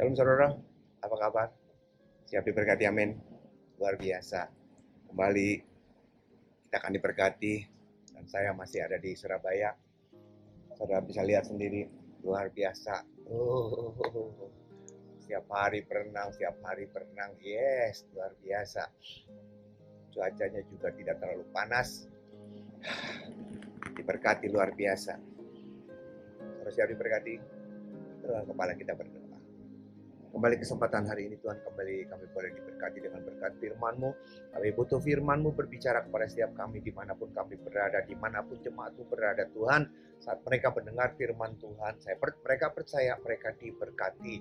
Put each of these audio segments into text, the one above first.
Shalom saudara, apa kabar? Siap diberkati, amin. Luar biasa. Kembali kita akan diberkati dan saya masih ada di Surabaya. Saudara bisa lihat sendiri, luar biasa. Setiap hari berenang. Yes, luar biasa. Cuacanya juga tidak terlalu panas. Diberkati luar biasa. Saudara siap diberkati? Dengan kepala kita berdoa. Kembali kesempatan hari ini Tuhan, kembali kami boleh diberkati dengan berkat firman-Mu. Kami butuh firman-Mu berbicara kepada setiap kami dimanapun kami berada, dimanapun jemaat-Mu berada Tuhan. Saat mereka mendengar firman Tuhan, mereka percaya mereka diberkati.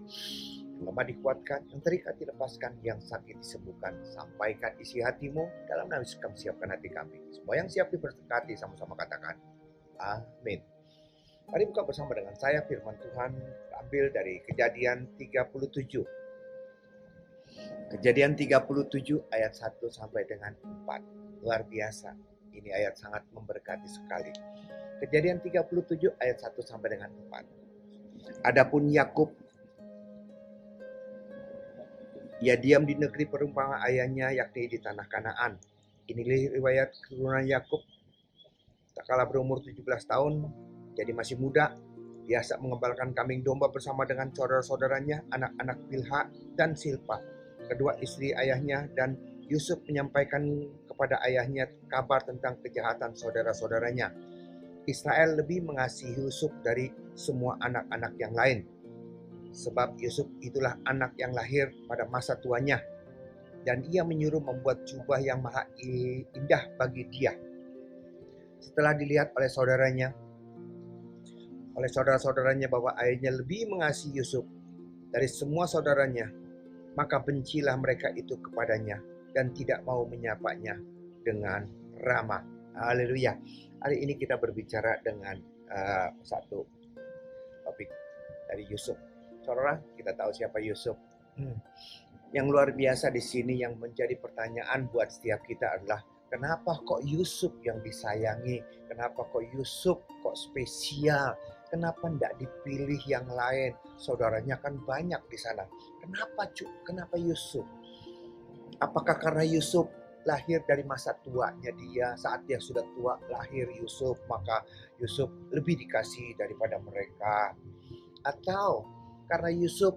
Yang lemah dikuatkan, yang terikat dilepaskan, yang sakit disembuhkan. Sampaikan isi hati-Mu, dalam nama Yesus kami siapkan hati kami. Semua yang siap diberkati sama-sama katakan, amin. Mari buka bersama dengan saya firman Tuhan ambil dari Kejadian 37. Kejadian 37 ayat 1 sampai dengan 4. Luar biasa. Ini ayat sangat memberkati sekali. Kejadian 37 ayat 1 sampai dengan 4. Adapun Yakub, ia diam di negeri perumpamaan ayahnya, yakni di tanah Kanaan. Inilah riwayat keturunan Yakub. Tak kala berumur 17 tahun, jadi masih muda, biasa mengembalakan kambing domba bersama dengan saudara-saudaranya, anak-anak Bilha dan Silpa, kedua istri ayahnya, dan Yusuf menyampaikan kepada ayahnya kabar tentang kejahatan saudara-saudaranya. Israel lebih mengasihi Yusuf dari semua anak-anak yang lain, sebab Yusuf itulah anak yang lahir pada masa tuanya, dan ia menyuruh membuat jubah yang maha indah bagi dia. Setelah dilihat oleh saudara-saudaranya bahwa ayahnya lebih mengasihi Yusuf dari semua saudaranya, maka bencilah mereka itu kepadanya dan tidak mau menyapanya dengan ramah. Haleluya. Hari ini kita berbicara dengan satu topik dari Yusuf. Saudara, kita tahu siapa Yusuf. Yang luar biasa di sini yang menjadi pertanyaan buat setiap kita adalah, kenapa kok Yusuf yang disayangi? Kenapa kok Yusuf kok spesial? Kenapa tidak dipilih yang lain? Saudaranya kan banyak di sana. Kenapa Yusuf? Apakah karena Yusuf lahir dari masa tuanya dia, saat dia sudah tua lahir Yusuf, maka Yusuf lebih dikasih daripada mereka? Atau karena Yusuf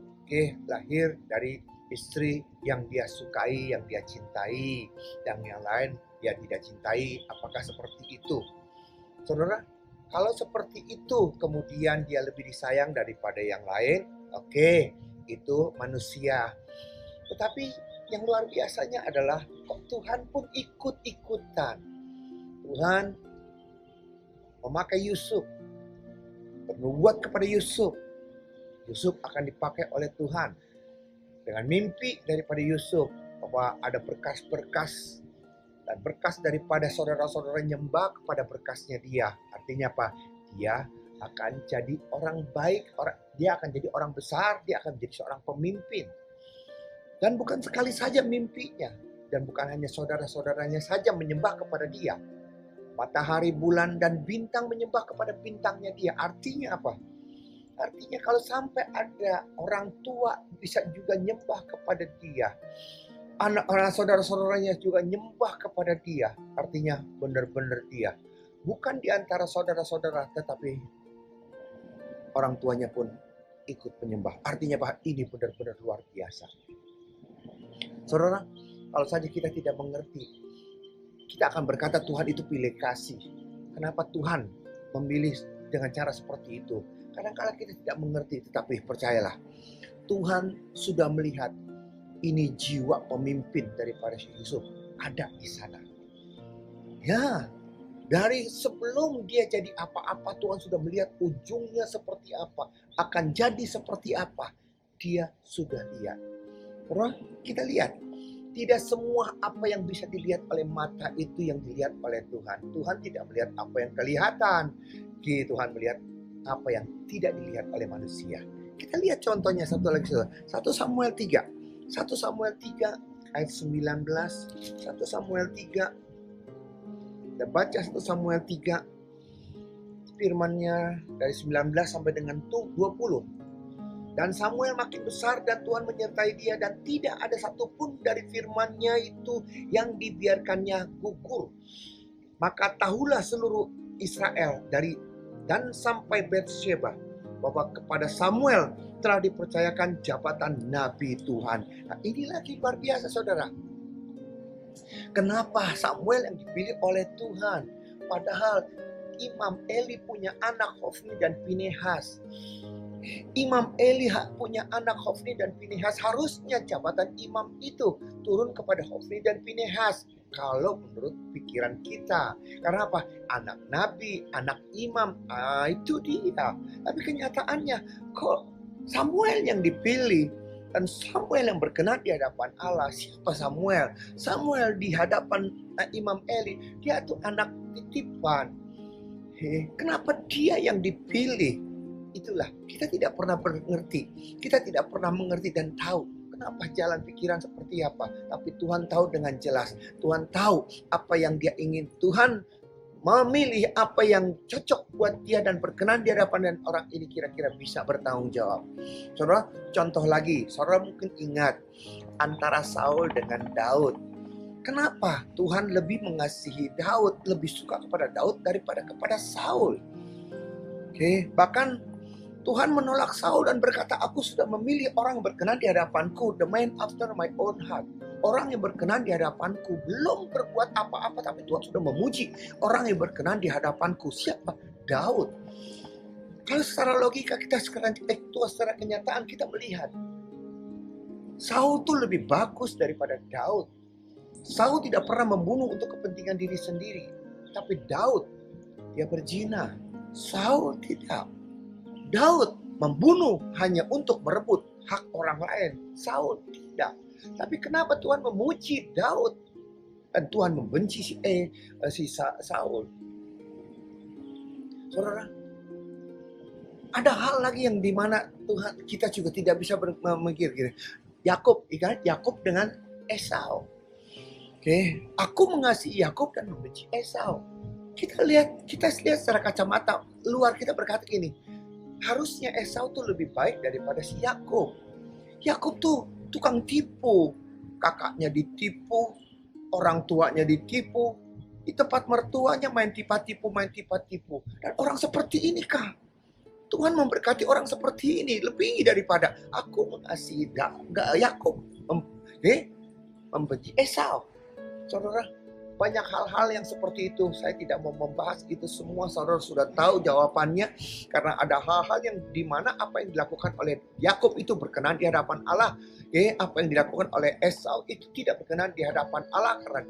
lahir dari istri yang dia sukai, yang dia cintai, dan yang lain dia tidak cintai? Apakah seperti itu? Saudara, kalau seperti itu kemudian dia lebih disayang daripada yang lain, oke, itu manusia. Tetapi yang luar biasanya adalah kok Tuhan pun ikut-ikutan. Tuhan memakai Yusuf, bernubuat kepada Yusuf. Yusuf akan dipakai oleh Tuhan dengan mimpi daripada Yusuf bahwa ada berkas-berkas, dan berkas daripada saudara-saudara nyembah kepada berkasnya dia. Artinya apa? Dia akan jadi orang baik, dia akan jadi orang besar, dia akan menjadi seorang pemimpin. Dan bukan sekali saja mimpinya, dan bukan hanya saudara-saudaranya saja menyembah kepada dia. Matahari, bulan, dan bintang menyembah kepada bintangnya dia. Artinya apa? Artinya kalau sampai ada orang tua bisa juga nyembah kepada dia, anak-anak saudara-saudaranya juga nyembah kepada dia. Artinya benar-benar dia bukan di antara saudara-saudara, tetapi orang tuanya pun ikut menyembah. Artinya bahwa ini benar-benar luar biasa. Saudara, kalau saja kita tidak mengerti, kita akan berkata Tuhan itu pilih kasih. Kenapa Tuhan memilih dengan cara seperti itu? Kadang-kadang kita tidak mengerti, tetapi percayalah, Tuhan sudah melihat ini jiwa pemimpin daripada Yusuf ada di sana. Ya, dari sebelum dia jadi apa-apa, Tuhan sudah melihat ujungnya seperti apa, akan jadi seperti apa. Dia sudah lihat. Karena kita lihat, tidak semua apa yang bisa dilihat oleh mata itu yang dilihat oleh Tuhan. Tuhan tidak melihat apa yang kelihatan. Tuhan melihat apa yang tidak dilihat oleh manusia. Kita lihat contohnya satu lagi. 1 Samuel 3. 1 Samuel 3 ayat 19. 1 Samuel 3. Kita baca 1 Samuel 3. Firmannya dari 19 sampai dengan 20. Dan Samuel makin besar dan Tuhan menyertai dia dan tidak ada satupun dari firman-Nya itu yang dibiarkannya gugur. Maka tahulah seluruh Israel dari dan sampai Betsheba bahwa kepada Samuel telah dipercayakan jabatan Nabi Tuhan. Nah, ini lagi luar biasa saudara. Kenapa Samuel yang dipilih oleh Tuhan? Padahal Imam Eli punya anak Hofni dan Pinehas. Imam Eli punya anak Hofni dan Pinehas. Harusnya jabatan imam itu turun kepada Hofni dan Pinehas. Kalau menurut pikiran kita. Karena apa? Anak nabi, anak imam. Itu dia. Tapi kenyataannya kok Samuel yang dipilih. Dan Samuel yang berkenan di hadapan Allah. Siapa Samuel? Samuel di hadapan Imam Eli. Dia tuh anak titipan. Kenapa dia yang dipilih? Itulah, kita tidak pernah mengerti. Kita tidak pernah mengerti dan tahu kenapa jalan pikiran seperti apa. Tapi Tuhan tahu dengan jelas. Tuhan tahu apa yang dia ingin. Tuhan memilih apa yang cocok buat dia dan berkenan di hadapan dan orang ini kira-kira bisa bertanggung jawab. Saudara, contoh lagi. Saudara mungkin ingat antara Saul dengan Daud. Kenapa Tuhan lebih mengasihi Daud, lebih suka kepada Daud daripada kepada Saul? Bahkan Tuhan menolak Saul dan berkata, aku sudah memilih orang yang berkenan di hadapanku, the man after my own heart. Orang yang berkenan di hadapanku, belum berbuat apa-apa, tapi Tuhan sudah memuji orang yang berkenan di hadapanku. Siapa? Daud. Kalau secara logika kita sekarang, secara kenyataan kita melihat, Saul itu lebih bagus daripada Daud. Saul tidak pernah membunuh untuk kepentingan diri sendiri. Tapi Daud, dia berzina. Saul tidak. Daud membunuh hanya untuk merebut hak orang lain. Saul tidak. Tapi kenapa Tuhan memuji Daud dan Tuhan membenci si Saul? Saudara, ada hal lagi yang dimana Tuhan kita juga tidak bisa memikir. Yakub dengan Esau. Aku mengasihi Yakub dan membenci Esau. Kita lihat secara kacamata luar, kita berkata gini, harusnya Esau tuh lebih baik daripada si Yakub. Yakub tuh tukang tipu, kakaknya ditipu, orang tuanya ditipu, di tempat mertuanya main tipu-tipu. Dan orang seperti ini kah? Tuhan memberkati orang seperti ini lebih daripada aku mengasihi Yakub, membenci Esau. Saudara, banyak hal-hal yang seperti itu. Saya tidak mau membahas itu semua. Saudara sudah tahu jawabannya. Karena ada hal-hal yang dimana apa yang dilakukan oleh Yakub itu berkenan di hadapan Allah. Apa yang dilakukan oleh Esau itu tidak berkenan di hadapan Allah. Karena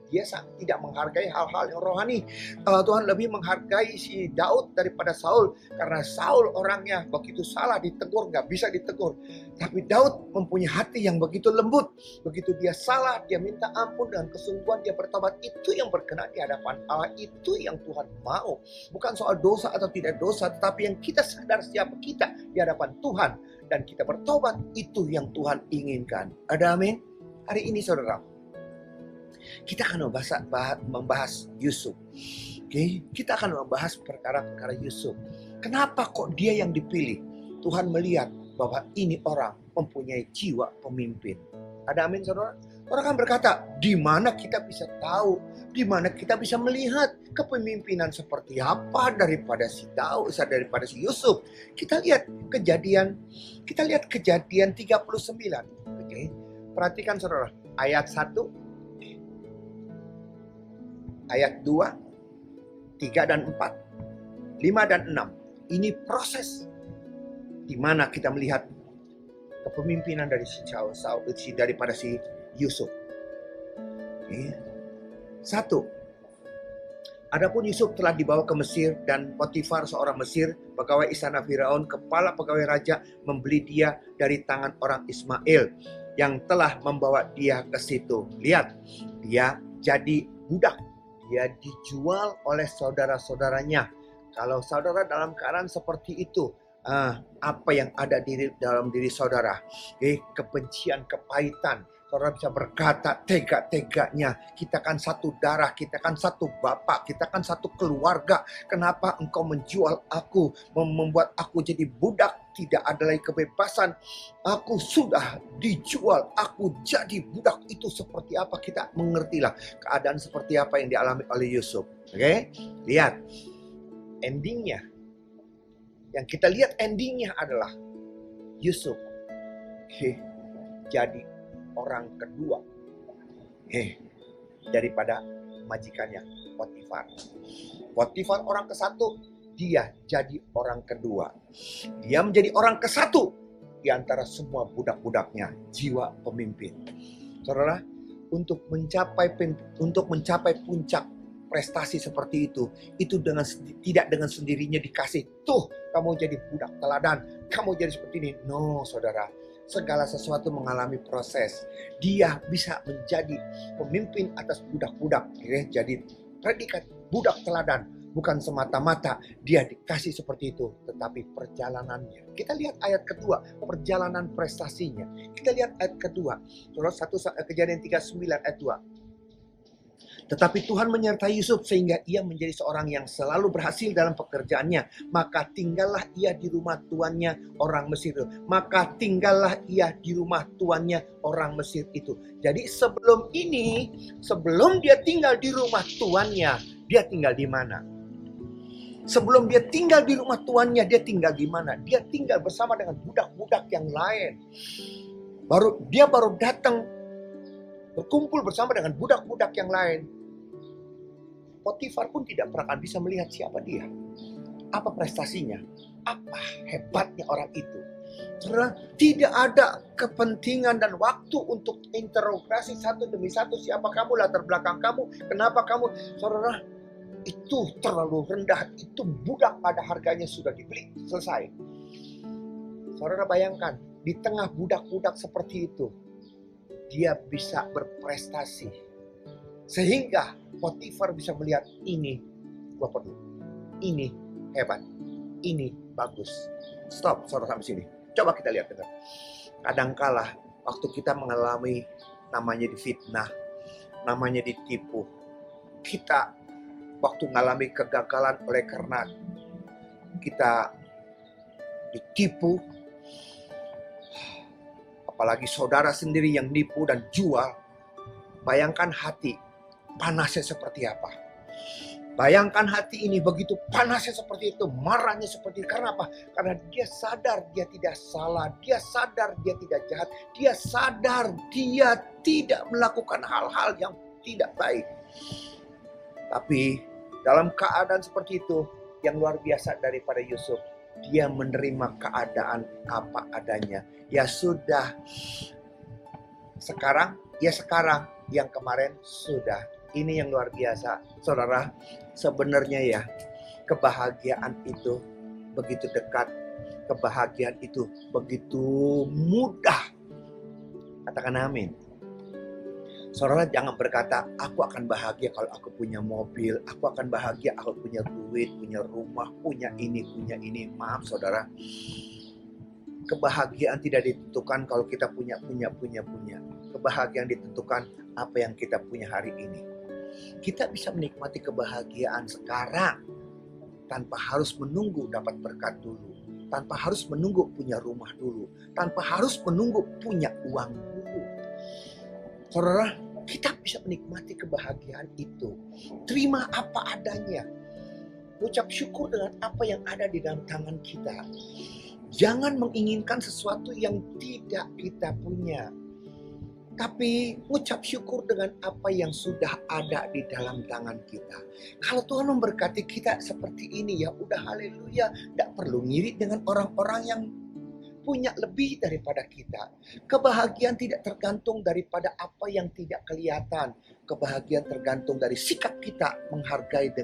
dia tidak menghargai hal-hal yang rohani. Tuhan lebih menghargai si Daud daripada Saul. Karena Saul orangnya begitu salah ditegur, gak bisa ditegur. Tapi Daud mempunyai hati yang begitu lembut. Begitu dia salah, dia minta ampun dengan kesungguhan, dia bertobat. Itu yang berkenan di hadapan Allah. Itu yang Tuhan mau. Bukan soal dosa atau tidak dosa, tetapi yang kita sadar siapa kita di hadapan Tuhan. Dan kita bertobat, itu yang Tuhan inginkan. Ada amin? Hari ini saudara, kita akan membahas Yusuf. Kita akan membahas perkara-perkara Yusuf. Kenapa kok dia yang dipilih? Tuhan melihat bahwa ini orang mempunyai jiwa pemimpin. Ada amin saudara? Orang kan berkata, di mana kita bisa tahu, di mana kita bisa melihat kepemimpinan seperti apa daripada si Daud, daripada si Yusuf. Kita lihat kejadian 39. Perhatikan saudara, ayat 1, ayat 2, 3 dan 4, 5 dan 6. Ini proses di mana kita melihat kepemimpinan dari daripada si Yusuf. 1. Adapun Yusuf telah dibawa ke Mesir dan Potifar seorang Mesir, pegawai istana Firaun, kepala pegawai raja, membeli dia dari tangan orang Ismail yang telah membawa dia ke situ. Lihat, dia jadi budak. Dia dijual oleh saudara-saudaranya. Kalau saudara dalam keadaan seperti itu, apa yang ada dalam diri saudara? Kebencian, kepahitan. Saudara bisa berkata tega-teganya, kita kan satu darah, kita kan satu bapak, kita kan satu keluarga. Kenapa engkau menjual aku, membuat aku jadi budak tidak ada lagi kebebasan. Aku sudah dijual, aku jadi budak. Itu seperti apa? Kita mengertilah keadaan seperti apa yang dialami oleh Yusuf. Oke, lihat endingnya. Yang kita lihat endingnya adalah Yusuf jadi orang kedua daripada majikannya Potifar. Potifar orang ke-1, dia jadi orang kedua. Dia menjadi orang ke-1 di antara semua budak-budaknya, jiwa pemimpin. Saudara, untuk mencapai puncak prestasi seperti itu tidak dengan sendirinya dikasih, tuh kamu jadi budak teladan, kamu jadi seperti ini. No, saudara. Segala sesuatu mengalami proses. Dia bisa menjadi pemimpin atas budak-budak. Jadi predikat budak teladan. Bukan semata-mata dia dikasih seperti itu. Tetapi perjalanannya. Kita lihat ayat kedua. Perjalanan prestasinya. Kita lihat ayat kedua. Terus Kejadian 39 ayat 2. Tetapi Tuhan menyertai Yusuf sehingga ia menjadi seorang yang selalu berhasil dalam pekerjaannya. Maka tinggallah ia di rumah tuannya orang Mesir. Maka tinggallah ia di rumah tuannya orang Mesir itu. Jadi sebelum dia tinggal di rumah tuannya, dia tinggal di mana? Sebelum dia tinggal di rumah tuannya, dia tinggal di mana? Dia tinggal bersama dengan budak-budak yang lain. Dia baru datang berkumpul bersama dengan budak-budak yang lain. Potifar pun tidak pernah bisa melihat siapa dia. Apa prestasinya? Apa hebatnya orang itu? Karena tidak ada kepentingan dan waktu untuk interogasi satu demi satu. Siapa kamu, latar belakang kamu, kenapa kamu. Saudara, itu terlalu rendah. Itu budak pada harganya sudah dibeli. Selesai. Saudara bayangkan, di tengah budak-budak seperti itu, dia bisa berprestasi. Sehingga Potifar bisa melihat ini gua perlu, ini hebat, ini bagus. Stop, saudara sampai sini. Coba kita lihat dengar. Kadangkala waktu kita mengalami namanya difitnah, namanya ditipu, kita waktu mengalami kegagalan oleh karena kita ditipu, apalagi saudara sendiri yang nipu dan jual, bayangkan hati panasnya seperti apa. Bayangkan hati ini begitu panasnya seperti itu, marahnya seperti itu. Karena apa? Karena dia sadar dia tidak salah, dia sadar dia tidak jahat, dia sadar dia tidak melakukan hal-hal yang tidak baik. Tapi dalam keadaan seperti itu, yang luar biasa daripada Yusuf, dia menerima keadaan apa adanya. Ya sudah, sekarang, yang kemarin sudah. Ini yang luar biasa, saudara. Sebenarnya ya, kebahagiaan itu begitu dekat, kebahagiaan itu begitu mudah. Katakan amin. Saudara jangan berkata, aku akan bahagia kalau aku punya mobil, aku akan bahagia kalau punya duit, punya rumah, punya ini. Maaf saudara, kebahagiaan tidak ditentukan kalau kita punya. Kebahagiaan ditentukan apa yang kita punya hari ini. Kita bisa menikmati kebahagiaan sekarang tanpa harus menunggu dapat berkat dulu, tanpa harus menunggu punya rumah dulu, tanpa harus menunggu punya uang dulu. Saudara, kita bisa menikmati kebahagiaan itu. Terima apa adanya. Ucap syukur dengan apa yang ada di dalam tangan kita. Jangan menginginkan sesuatu yang tidak kita punya. Tapi ucap syukur dengan apa yang sudah ada di dalam tangan kita. Kalau Tuhan memberkati kita seperti ini, ya udah haleluya. Tidak perlu ngiri dengan orang-orang yang punya lebih daripada kita. Kebahagiaan tidak tergantung daripada apa yang tidak kelihatan. Kebahagiaan tergantung dari sikap kita menghargai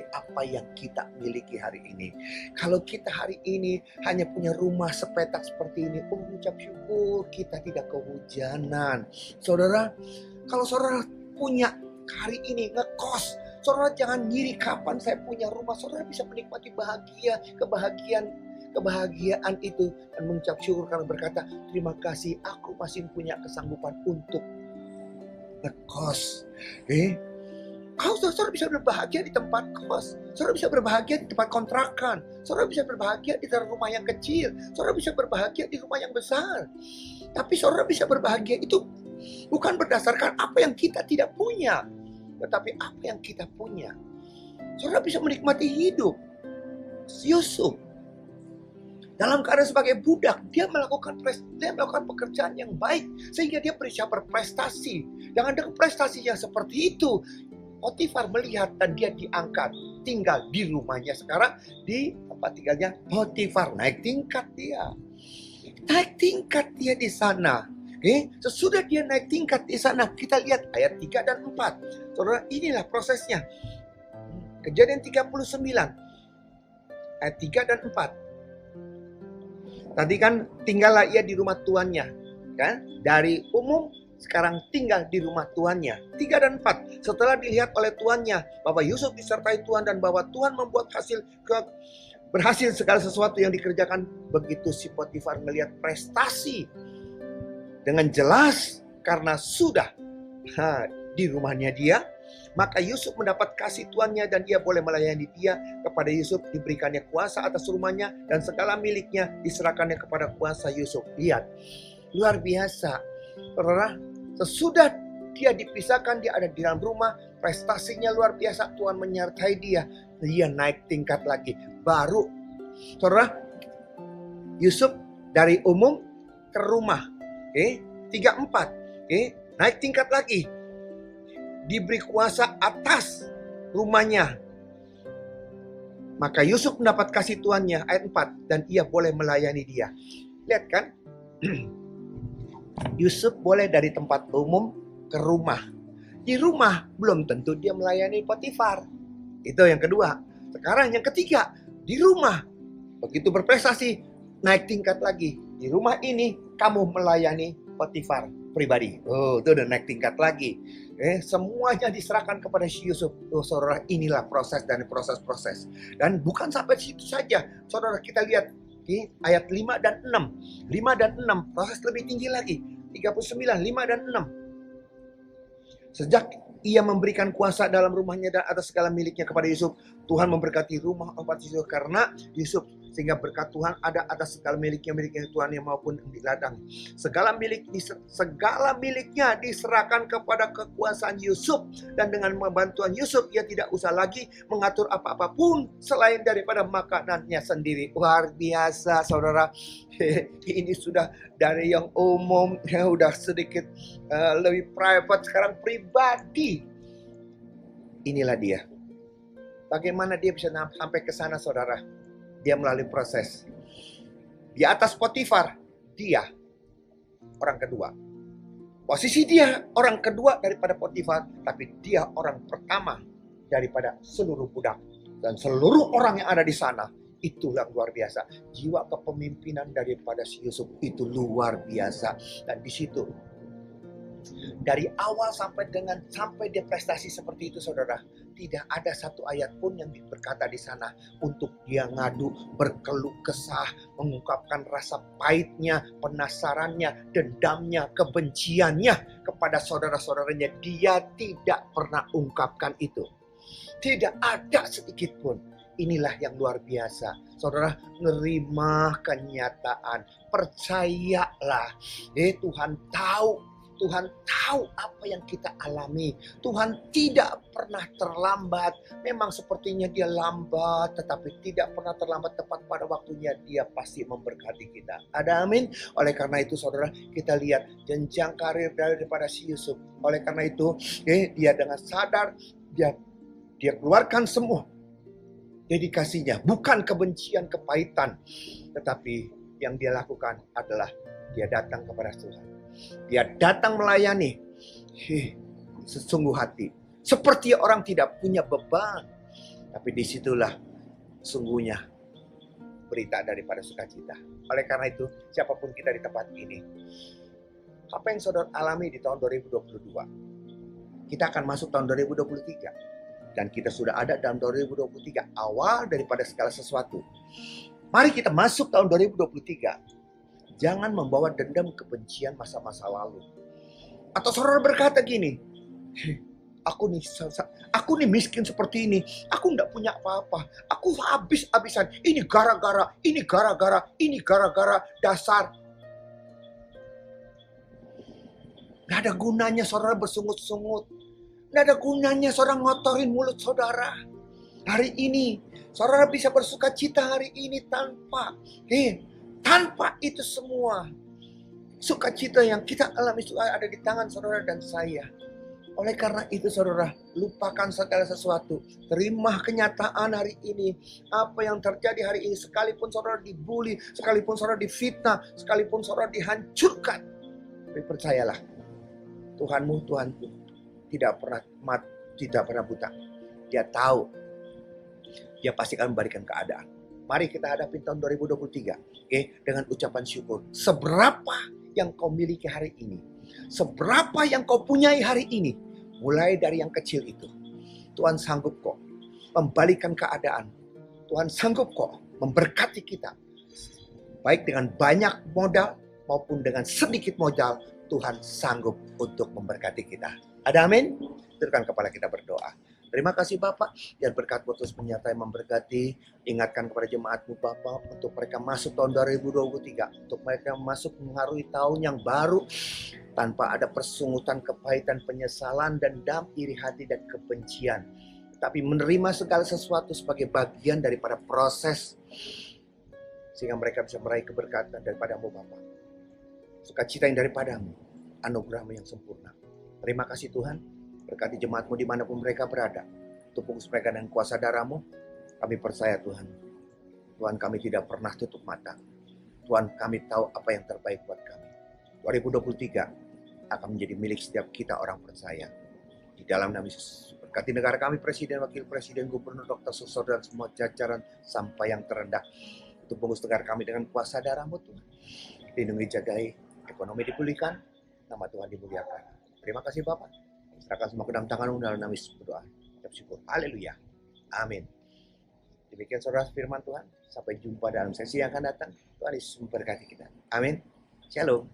apa yang kita miliki hari ini. Kalau kita hari ini hanya punya rumah sepetak seperti ini, ucap syukur kita tidak kehujanan. Saudara, kalau saudara punya hari ini ngekos, saudara jangan ngiri kapan saya punya rumah. Saudara bisa menikmati kebahagiaan itu dan mengucap syukur karena berkata, terima kasih aku masih punya kesanggupan untuk ngekos. Saudara bisa berbahagia di tempat kos. Saudara bisa berbahagia di tempat kontrakan. Saudara bisa berbahagia di dalam rumah yang kecil. Saudara bisa berbahagia di rumah yang besar. Tapi saudara bisa berbahagia itu bukan berdasarkan apa yang kita tidak punya, tetapi apa yang kita punya. Saudara bisa menikmati hidup. Yusuf dalam keadaan sebagai budak, dia melakukan pekerjaan yang baik sehingga dia bisa berprestasi. Dengan prestasi yang seperti itu, Potifar melihat dan dia diangkat, tinggal di rumahnya sekarang di tempat tinggalnya Potifar. Naik tingkat dia di sana. Sesudah dia naik tingkat di sana, kita lihat ayat 3 dan 4. Saudara, inilah prosesnya. Kejadian 39 ayat 3 dan 4. Tadi kan tinggallah ia di rumah tuannya, kan? Dari umum sekarang tinggal di rumah tuannya. 3 dan 4. Setelah dilihat oleh tuannya bahwa Yusuf disertai Tuhan dan bahwa Tuhan membuat berhasil segala sesuatu yang dikerjakan, begitu si Potifar melihat prestasi dengan jelas karena sudah di rumahnya dia, maka Yusuf mendapat kasih tuannya dan dia boleh melayani dia. Kepada Yusuf diberikannya kuasa atas rumahnya dan segala miliknya diserahkannya kepada kuasa Yusuf. Lihat, luar biasa. Saudara, sesudah dia dipisahkan, dia ada di dalam rumah, prestasinya luar biasa, Tuhan menyertai dia. Dia naik tingkat lagi. Baru, saudara, Yusuf dari umum ke rumah. 3-4. Naik tingkat lagi. Diberi kuasa atas rumahnya. Maka Yusuf mendapat kasih tuannya, ayat 4, dan ia boleh melayani dia. Lihat kan? Yusuf boleh dari tempat umum ke rumah. Di rumah belum tentu dia melayani Potifar. Itu yang kedua. Sekarang yang ketiga, di rumah begitu berprestasi, naik tingkat lagi. Di rumah ini kamu melayani Potifar pribadi. Itu udah naik tingkat lagi. Semuanya diserahkan kepada Yusuf. Saudara, inilah proses dan proses-proses. Dan bukan sampai situ saja. Saudara, kita lihat ayat 5 dan 6. 5 dan 6, proses lebih tinggi lagi. 39, 5 dan 6. Sejak ia memberikan kuasa dalam rumahnya dan atas segala miliknya kepada Yusuf, Tuhan memberkati rumah Yusuf karena Yusuf, sehingga berkat Tuhan ada atas segala miliknya Tuhan yang maupun di ladang. Segala miliknya diserahkan kepada kekuasaan Yusuf, dan dengan bantuan Yusuf ia tidak usah lagi mengatur apa-apapun selain daripada makanannya sendiri. Luar biasa, saudara. Ini sudah dari yang umum, udah sedikit lebih private, sekarang pribadi. Inilah dia. Bagaimana dia bisa sampai ke sana, saudara? Dia melalui proses. Di atas Potifar, dia orang kedua. Posisi dia orang kedua daripada Potifar, tapi dia orang pertama daripada seluruh budak. Dan seluruh orang yang ada di sana, itulah luar biasa. Jiwa kepemimpinan daripada si Yusuf itu luar biasa. Dan di situ, dari awal sampai dia prestasi seperti itu, saudara, tidak ada satu ayat pun yang berkata di sana untuk dia ngadu, berkeluh kesah, mengungkapkan rasa pahitnya, penasarannya, dendamnya, kebenciannya kepada saudara-saudaranya. Dia tidak pernah ungkapkan itu. Tidak ada sedikit pun. Inilah yang luar biasa. Saudara, nerima kenyataan. Percayalah. Tuhan tahu apa yang kita alami. Tuhan tidak pernah terlambat. Memang sepertinya dia lambat, tetapi tidak pernah terlambat. Tepat pada waktunya dia pasti memberkati kita. Ada amin? Oleh karena itu, saudara, kita lihat jenjang karir daripada si Yusuf. Oleh karena itu, dia dengan sadar, dia keluarkan semua dedikasinya. Bukan kebencian, kepahitan. Tetapi yang dia lakukan adalah dia datang kepada Tuhan. Dia datang melayani sesungguh hati, seperti orang tidak punya beban. Tapi disitulah sungguhnya berita daripada sukacita. Oleh karena itu, siapapun kita di tempat ini, apa yang saudara alami di tahun 2022, kita akan masuk tahun 2023. Dan kita sudah ada dalam 2023, awal daripada segala sesuatu. Mari kita masuk tahun 2023. Jangan membawa dendam, kebencian masa-masa lalu. Atau saudara berkata gini, Aku nih miskin seperti ini. Aku nggak punya apa-apa. Aku habis-habisan. Ini gara-gara, ini gara-gara, ini gara-gara dasar. Nggak ada gunanya saudara bersungut-sungut. Nggak ada gunanya saudara ngotorin mulut saudara. Hari ini, saudara bisa bersuka cita hari ini tanpa itu semua. Sukacita yang kita alami ada di tangan saudara dan saya. Oleh karena itu saudara, lupakan segala sesuatu. Terima kenyataan hari ini. Apa yang terjadi hari ini, sekalipun saudara dibully, sekalipun saudara difitnah, sekalipun saudara dihancurkan. Tapi percayalah, Tuhanmu, Tuhanku, tidak pernah buta. Dia tahu, dia pasti akan memberikan keadaan. Mari kita hadapi tahun 2023, dengan ucapan syukur. Seberapa yang kau miliki hari ini, seberapa yang kau punyai hari ini, mulai dari yang kecil itu, Tuhan sanggup kok membalikan keadaan. Tuhan sanggup kok memberkati kita. Baik dengan banyak modal maupun dengan sedikit modal, Tuhan sanggup untuk memberkati kita. Ada amin? Tundukkan kepala kita berdoa. Terima kasih Bapak, biar berkat terus menyertai memberkati. Ingatkan kepada jemaat-Mu Bapak, untuk mereka masuk tahun 2023, untuk mereka masuk mengaruhi tahun yang baru, tanpa ada persungutan, kepahitan, penyesalan, dendam, iri hati, dan kebencian. Tapi menerima segala sesuatu sebagai bagian daripada proses, sehingga mereka bisa meraih keberkatan daripada-Mu Bapak. Sukacita yang daripada-Mu, anugerah-Mu yang sempurna. Terima kasih Tuhan, berkati jemaat-Mu dimanapun mereka berada. Tupus mereka dengan kuasa darah-Mu. Kami percaya Tuhan, Tuhan kami tidak pernah tutup mata. Tuhan kami tahu apa yang terbaik buat kami. 2023 akan menjadi milik setiap kita orang percaya. Di dalam nama Yesus, berkati negara kami, presiden, wakil presiden, gubernur, dokter, susur, dan semua jajaran sampai yang terendah. Untuk bungkus negara kami dengan kuasa darah-Mu Tuhan. Lindungi, jagai, ekonomi dipulihkan, nama Tuhan dimuliakan. Terima kasih Bapak. Serahkan semua ke dalam tangan-Mu dalam nama Yesus berdoa. Ucap syukur. Haleluya. Amin. Demikian saudara firman Tuhan. Sampai jumpa dalam sesi yang akan datang. Tuhan Yesus memberkati kita. Amin. Shalom.